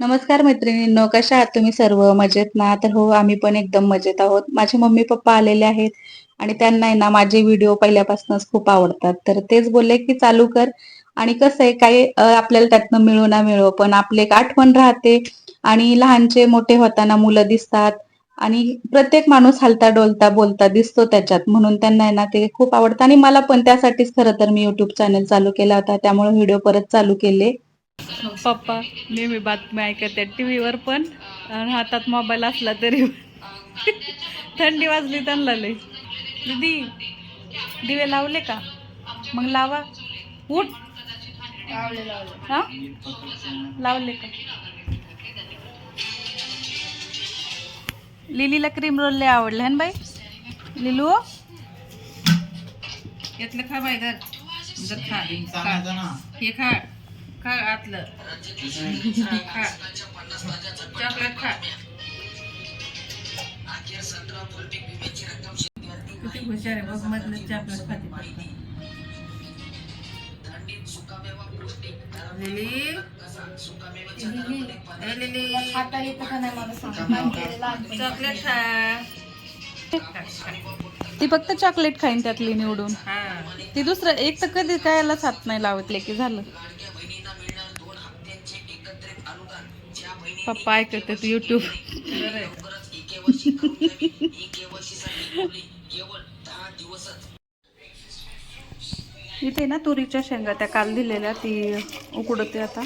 नमस्कार मैत्रिणींनो, कशा आहात तुम्ही सर्व? मजेत ना? तर हो, आम्ही पण एकदम मजेत आहोत. माझे मम्मी पप्पा आलेले आहेत आणि त्यांना आहे ना माझे व्हिडिओ पहिल्यापासूनच खूप आवडतात. तर तेच बोलले की चालू कर. आणि कसं आहे काही आपल्याला त्यातनं मिळो ना मिळो पण आपली एक आठवण राहते. आणि लहानचे मोठे होताना मुलं दिसतात आणि प्रत्येक माणूस हलता डोलता बोलता दिसतो त्याच्यात, म्हणून त्यांना आहे ना ते खूप आवडतं. आणि मला पण त्यासाठीच खरं तर मी युट्यूब चॅनल चालू केला होता, त्यामुळे व्हिडिओ परत चालू केले. पप्पा नेहमी बातम्या ऐकतात टीव्हीवर पण, आणि हातात मोबाईल असला तरी थंडी वाजली त्यांना लय. दीदी दिवे लावले का? मग लावा. उठ. हा लावले का? लिलीला क्रीम रोल लय आवडले हन बाई. लिलू यातलं खा बाई, धर धर खा. हे खा, खा आतलं. खा चॉकलेट खा. किती हुशार आहे बघ, मधलं चॉकलेट खाते. लिली चॉकलेट खा. ती फक्त चॉकलेट खाईन त्यातली निवडून. ती दुसरं एक तर कधी कायलाच हात नाही लावतले की झालं. पप्पा ऐकतात युट्यूब. इथे ना तुरीच्या शेंगा त्या काल दिलेल्या ती उकडते आता.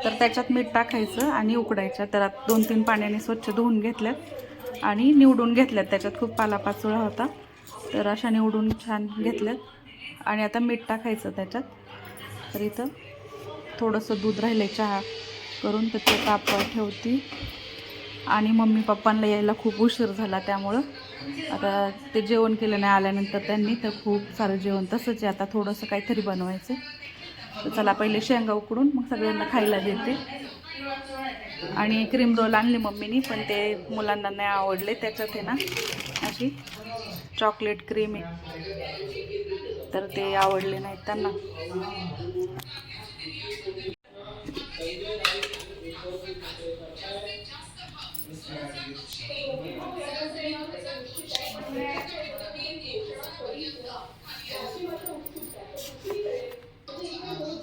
तर त्याच्यात मीठ टाकायचं आणि उकडायच्या. तर 2-3 पाण्याने स्वच्छ धुवून घेतल्यात आणि निवडून घेतल्यात. त्याच्यात खूप पालापाचोळा होता, तर अशा निवडून छान घेतल्यात. आणि आता मीठ टाकायचं त्याच्यात. तर इथं थोडंसं दूध राहिलं चहा करून, तर ते तापवा ठेवती. आणि मम्मी पप्पांना यायला खूप उशीर झाला, त्यामुळं आता ते जेवण केलं नाही आल्यानंतर त्यांनी. तर खूप सारं जेवण तसंच आहे, आता थोडंसं काहीतरी बनवायचं. तर चला पहिले शेंगा उकडून मग सगळ्यांना खायला देते. आणि क्रीम रोल आणले मम्मीनी, पण ते मुलांना नाही आवडले. त्याच्यात आहे ना अशी चॉकलेट क्रीम आहे, तर ते आवडले नाहीत त्यांना.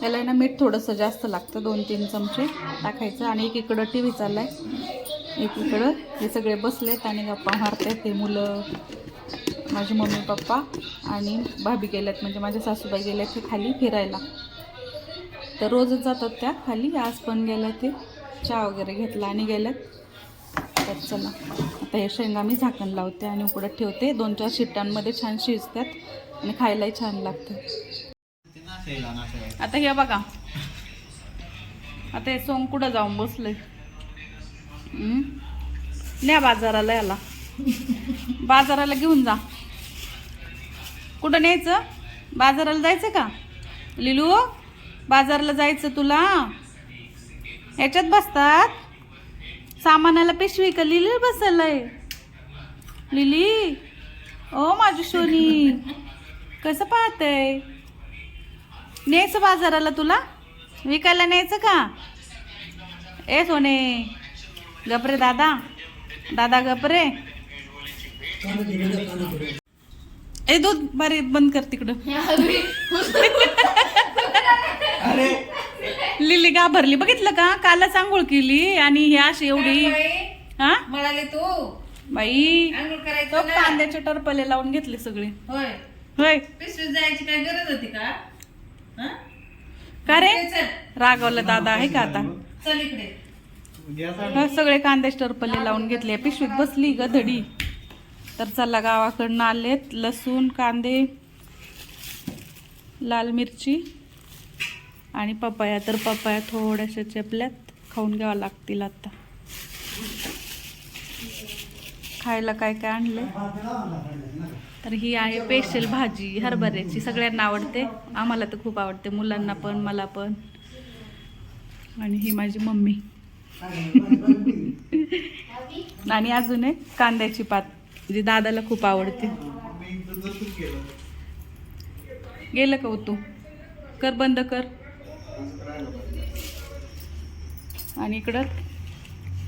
याला ना मीठ थोडंसं जास्त लागतं, 2-3 चमचे टाकायचं. आणि एकीकडं टी व्ही चाललाय, एकीकडं हे सगळे बसलेत आणि गप्पा मारतायत. ते मुलं, माझे मम्मी पप्पा आणि भाभी गेल्यात, म्हणजे माझ्या सासूबाई गेल्यात ते खाली फिरायला. तर रोजच जातात त्या खाली, आज पण गेल्या. ते चहा वगैरे घेतला आणि गेल्यात. तर चला आता हे शेंगा मी झाकण लावते आणि उकडत ठेवते. 2-4 शिट्ट्यांमध्ये छान शिजतात आणि खायलाही छान लागतं. आता हे बघा, आता हे सोंग कुठं जाऊन बसलंय. न्या बाजाराला, याला बाजाराला घेऊन जा. कुठं न्यायचं? बाजाराला जायचं का लिलू? बाजाराला जायचं तुला? ह्याच्यात बसतात सामानाला पिशवी का लिली बसलंय? लिली ओ माझी सोनी, कसं पाहतय? न्यायचं बाजाराला तुला? विकायला न्यायचं का? ए सोने गपरे, दादा दादा गपरे. ए दूध बारी बंद कर तिकडं. लिली घाबरली, बघितलं का? कालच आंघोळ केली आणि ही अशी एवढी. हा म्हणाले तू बाई, तो कांद्याचे टरपले लावून घेतले सगळे. होय होय, पिशवीत जायची काय गरज होती का? का रे रागवलं दादा आहे का आता? चल इकडे. सगळे कांद्याचे टरपले लावून घेतले, पिशवीत बसली ग धडी. तर चला गावाकडनं आलेत लसूण, कांदे, लाल मिरची आणि पपाया. तर पपाया थोड्याशा चेपल्यात, खाऊन घ्यावं लागतील आता. खायला काय काय आणले? तर ही आहे स्पेशल भाजी हरभऱ्याची. सगळ्यांना आवडते, आम्हाला तर खूप आवडते, मुलांना पण मला पण. आणि ही माझी मम्मी. आणि अजून एक कांद्याची पात, जी दादाला खूप आवडते. गेलं का तू? कर बंद कर. आणि इकडं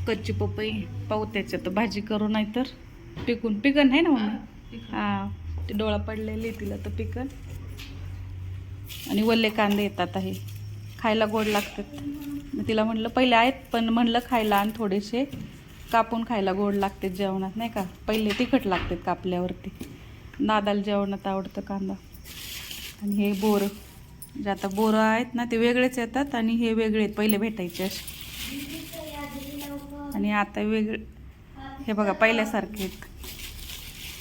कच्ची पपई पाहू त्याच्यात भाजी करू, नाही तर पिकन आहे ना मम्मी. हां, ते डोळा पडलेले तिला तर पिकन. आणि वल्ले कांदे येतात आहे, खायला गोड लागतात. मग तिला म्हणलं पहिले आहेत, पण म्हणलं खायला आणि थोडेसे कापून खायला गोड लागतात जेवणात, नाही का. पहिले तिखट लागतात कापल्यावरती. दादाला जेवणात आवडतं कांदा. आणि हे बोरं, जे आता बोरं आहेत ना ते वेगळेच येतात आणि हे वेगळे आहेत, पहिले भेटायचे असे. आणि आता वेगळे, हे बघा पहिल्यासारखे आहेत.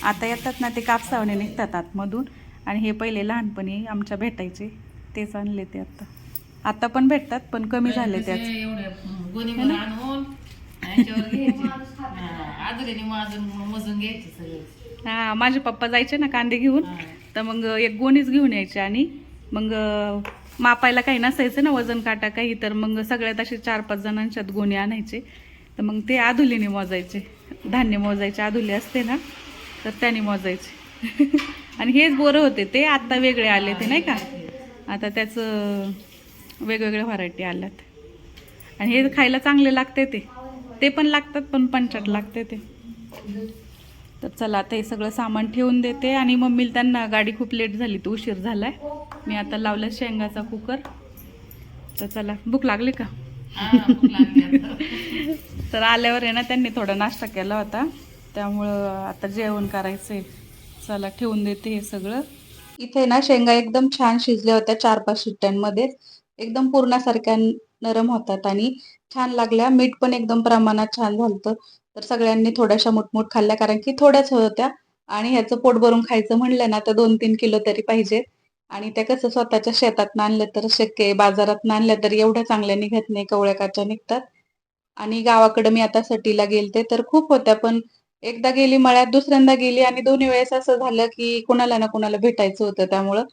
आता येतात ना ते कापसावणे निघतात आतमधून. आणि हे पहिले लहानपणी आमच्या भेटायचे, तेच आणले ते आता पण भेटतात, पण कमी झाले त्याच. हां, माझे पप्पा जायचे ना कांदे घेऊन, तर मग एक गोणीच घेऊन यायचे. आणि मग मापायला काही नसायचं ना, वजन काटा काही, तर मग सगळ्यात असे 4-5 जणांच्यात गोणी आणायचे. तर मग ते आधुलीने मोजायचे, धान्य मोजायचे, आधुली असते ना तर त्याने मोजायचे. आणि हेच बोरं होते ते, आत्ता वेगळे आले ते, नाही का. आता त्याचं वेगवेगळ्या व्हरायटी आल्यात. आणि हे खायला चांगले लागते ते पण लागतात, पण पंचाट लागते ते. तर चला आता हे सगळं सामान ठेवून देते. आणि मम्मीला त्यांना गाडी खूप लेट झाली, तर उशीर झालाय. मी आता लावलं शेंगाचा कुकर. तर चला, भूक लागली का? तर आल्यावर आहे ना त्यांनी थोडा नाश्ता केला होता, त्यामुळं आता जेवण करायचंय. चला ठेवून देते हे सगळं. इथे ना शेंगा एकदम छान शिजल्या होत्या 4-5 शिट्ट्यांमध्ये. एकदम पूर्णासारख्या नरम होतात आणि छान लागल्या. मीठ पण एकदम प्रमाणात छान झालतं. तर सगळ्यांनी थोड्याशा मुठमुठ खाल्ल्या, कारण की थोड्याच होत्या. आणि ह्याचं पोट भरून खायचं म्हणलं ना तर 2-3 किलो तरी पाहिजे. आणि त्या कसं स्वतःच्या शेतात आणलं तर शक्य आहे, बाजारात आणल्या तर एवढ्या चांगल्या निघत नाही, कवळ्या काच्या निघतात. आणि गावाकडे मी आता सटीला गेलते तर खूप होत्या, पण एकदा गेली मळ्यात, दुसऱ्यांदा गेली आणि दोन्ही वेळेस असं झालं की कुणाला ना कुणाला भेटायचं होतं, त्यामुळं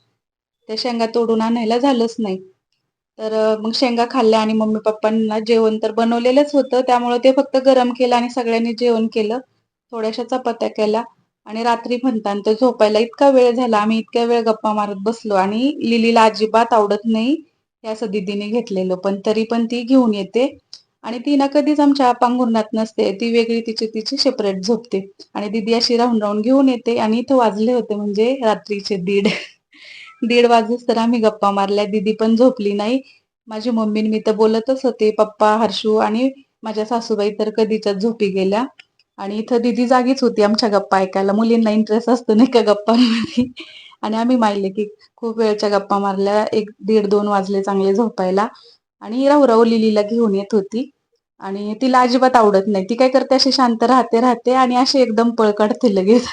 त्या शेंगा तोडून आणायला झालंच नाही. तर मग शेंगा खाल्ल्या आणि मम्मी पप्पांना जेवण तर बनवलेलंच होतं, त्यामुळं ते फक्त गरम केलं आणि सगळ्यांनी जेवण केलं. थोड्याशा चपात्या केल्या. आणि रात्री म्हणताना झोपायला इतका वेळ झाला, आम्ही इतक्या वेळ गप्पा मारत बसलो. आणि लिलीला अजिबात आवडत नाही हे असं दीदीने घेतलेलं, पण तरी पण ती घेऊन येते. आणि ती ना कधीच आमच्या पांघरुणात नसते, ती वेगळी तिची सेपरेट झोपते. आणि दीदी अशी राहून राहून घेऊन येते. आणि इथं वाजले होते म्हणजे रात्रीचे 1:30 वाजूस तर आम्ही गप्पा मारल्या. दीदी पण झोपली नाही. माझी मम्मी मी तर बोलतच होते, पप्पा, हर्षू आणि माझ्या सासूबाई तर कधीच्याच झोपी गेल्या. आणि इथं दीदी जागीच होती आमच्या गप्पा ऐकायला. मुलींना इंटरेस्ट असतो नाही का गप्पांमध्ये. आणि आम्ही माहिले की खूप वेळच्या गप्पा मारल्या. 1-1:30-2 वाजले चांगले झोपायला. आणि राहू लिलीला घेऊन येत होती. आणि तिला अजिबात आवडत नाही. ती काय करते, अशी शांत राहते आणि अशी एकदम पळ काढते लगेच.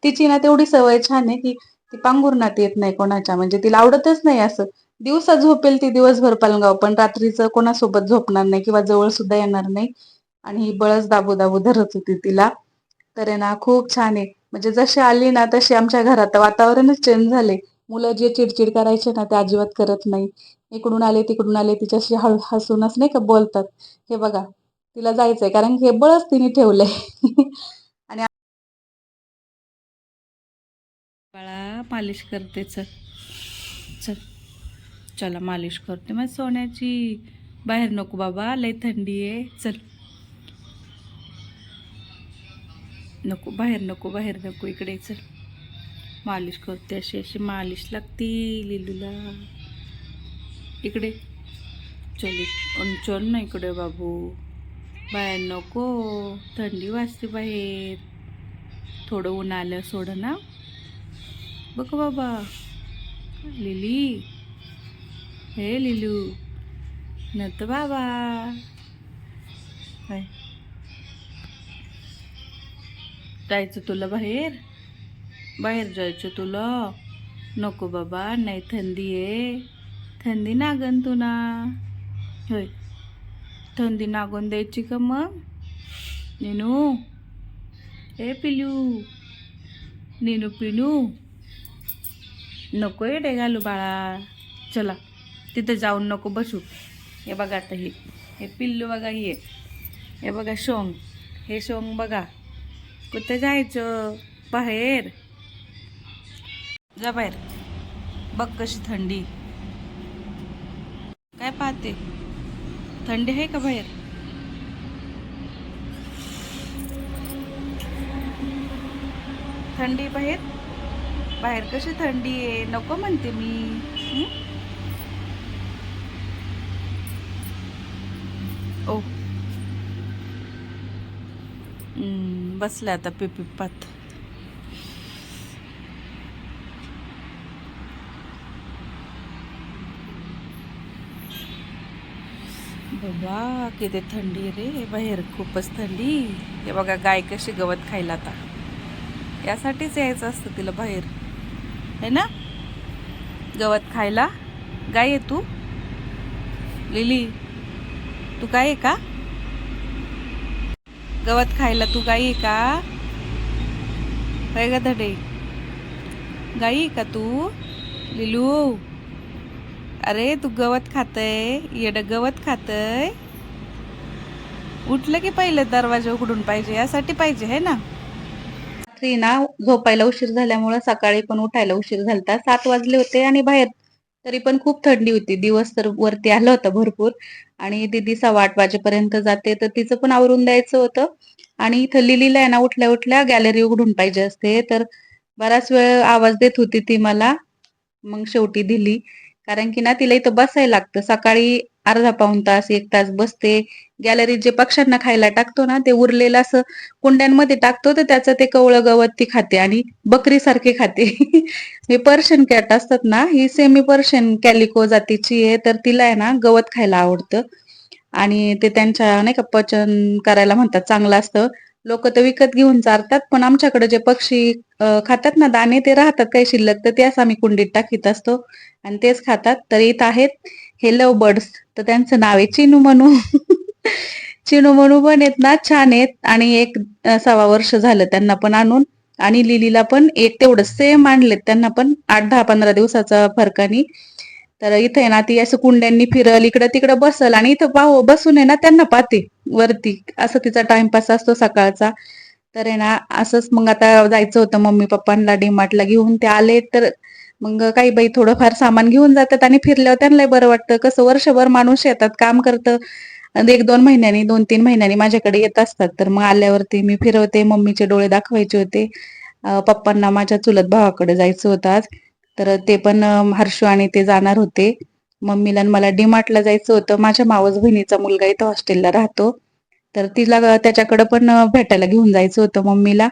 तिची ना तेवढी सवय छान आहे की ती पांघरुणात येत नाही कोणाच्या, म्हणजे तिला आवडतच नाही असं. दिवसा झोपेल ती दिवसभर पलंगाव, पण रात्रीचं कोणासोबत झोपणार नाही किंवा जवळ सुद्धा येणार नाही. आणि ही बळच दाबू दाबू धरत होती तिला. तर आहे ना खूप छान आहे, म्हणजे जशी आली ना तशी आमच्या घरात वातावरणच चेंज झाले. मुलं जे चिडचिड करायचे ना ते अजिबात करत नाही. इकडून आले तिकडून आले तिच्याशी हसूनच नाही का बोलतात. हे बघा, तिला जायचंय कारण हे बळच तिने ठेवलंय. आणि बाळा मालिश करते, चल चल, चला मालिश करते मग सोन्याची. बाहेर नको बाबा, लय थंडी आहे, चल. नको बाहेर, नको इकडे चल. मालिश करते, अशी अशी मालिश लागती लिलूला. इकडे चल, चल ना इकडे बाबू. बाहेर नको, थंडी वाजते बाहेर. थोडं ऊन आलं सोड ना. बघ बाबा, लिली, हे लिलू, नत बाबा. काय जायचं तुला बाहेर? बाहेर जायचं तुला? नको बाबा, नाही थंडी आहे. थंडी नागन तुला. होय, थंडी नागून द्यायची का मग? नेनू, ए पिलू, नेनू पिनू, नको येडे घालू बाळा. चला, तिथं जाऊन नको बसू. हे बघा आता हे पिल्लू बघा, हे बघा शोंग, हे शोंग बघा. कुठं जायचं? बाहेर जा, बाहेर. बघ कशी थंडी. काय पाहते? थंडी आहे का बाहेर? थंडी बाहेर? बाहेर कशी थंडी आहे, नको म्हणते मी. हं? ओ. बसले आता पिपिपात. बाबा किती थंडी रे बाहेर, खूपच थंडी. हे बघा गाय कशी गवत खायला आता. यासाठीच यायचं असतं तिला बाहेर, है ना? गवत खायला. गाय आहे तू लिली? तू गाय आहे का? गवत खायला तू गाय आहे का? काय ग धडे, गाय आहे का तू लिलू? अरे तू गवत खातय, येड गवत खातय. उठलं की पहिले दरवाजा उघडून पाहिजे, यासाठी पाहिजे है ना. रात्री ना झोपायला उशीर झाल्यामुळे सकाळी पण उठायला उशीर झालता. 7 वाजले होते आणि बाहेर तरी पण खूप थंडी होती. दिवस तर वरती आलं होतं भरपूर. आणि दीदी 8:15 वाजेपर्यंत जाते, तर तिचं पण आवरून द्यायचं होतं. आणि इथं लिलीला आहे ना उठल्या उठल्या गॅलरी उघडून पाहिजे असते, तर बराच वेळ आवाज देत होती ती मला. मग शेवटी दिली, कारण की ना तिला इथं बसायला लागतं. सकाळी अर्धा पाऊण तास 1 तास बसते. गॅलरीत जे पक्ष्यांना खायला टाकतो ना, ते उरलेलं असं कुंड्यांमध्ये टाकतो, तर त्याचं ते कवळं गवत ती खाते आणि बकरी सारखे खाते. हे पर्शियन कॅट असतात ना, ही सेमी पर्शियन कॅलिको जातीची आहे, तर तिला आहे ना गवत खायला आवडतं. आणि ते त्यांच्या नाही का पचन करायला म्हणतात चांगलं असतं. लोक तर विकत घेऊन चारतात, पण आमच्याकडे जे पक्षी खातात ना दाणे, ते राहतात काही शिल्लक, तर त्याच आम्ही कुंडीत टाकीत असतो आणि तेच खातात. तर इथं आहेत हे लव बर्ड्स, तर त्यांचं नाव आहे चिनू म्हणू. चिनू म्हणू पण आहेत ना, छान आहेत. आणि एक 1.25 वर्ष झालं त्यांना पण आणून. आणि लिलीला पण एक तेवढं सेम आणलेत, त्यांना पण 8-10-15 दिवसाचा फरकानी. तर इथे आहे ना ती असं कुंड्यांनी फिरल, इकडं तिकडं बसल आणि इथं बसून आहे ना त्यांना पाहते वरती. असं तिचा टाइमपास असतो सकाळचा. तर आहे ना असंच मग आता जायचं होतं मम्मी पप्पांना डीमार्टला घेऊन, ते आले तर मग काही बाई थोडंफार सामान घेऊन जातात आणि फिरल्यावर त्यांनाही बरं वाटतं. कसं वर्षभर माणूस शेतात काम करतं आणि 1-2 महिन्यांनी 2-3 महिन्यांनी माझ्याकडे येत असतात, तर मग आल्यावरती मी फिरवते. मम्मीचे डोळे दाखवायचे होते. पप्पांना माझ्या चुलत भावाकडे जायचं होतं आज, तर ते पण हर्षू आणि ते जाणार होते. मम्मीला आणि मला डीमार्टला जायचं होतं. माझ्या मावस बहिणीचा मुलगा इथं हॉस्टेलला राहतो, तर तिला त्याच्याकडे पण भेटायला घेऊन जायचं होतं मम्मीला.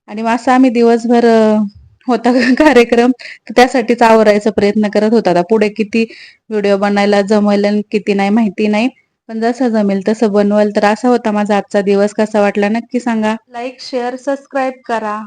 आणि मग असं आम्ही दिवसभर होता कार्यक्रम, तर त्यासाठीच आवरायचा प्रयत्न करत होता. आता पुढे किती व्हिडिओ बनायला जमेल आणि किती नाही माहिती नाही, पण जसं जमेल तसं बनवल. तर असा होता माझा आजचा दिवस. कसा वाटला नक्की सांगा. लाईक, शेअर, सबस्क्राईब करा.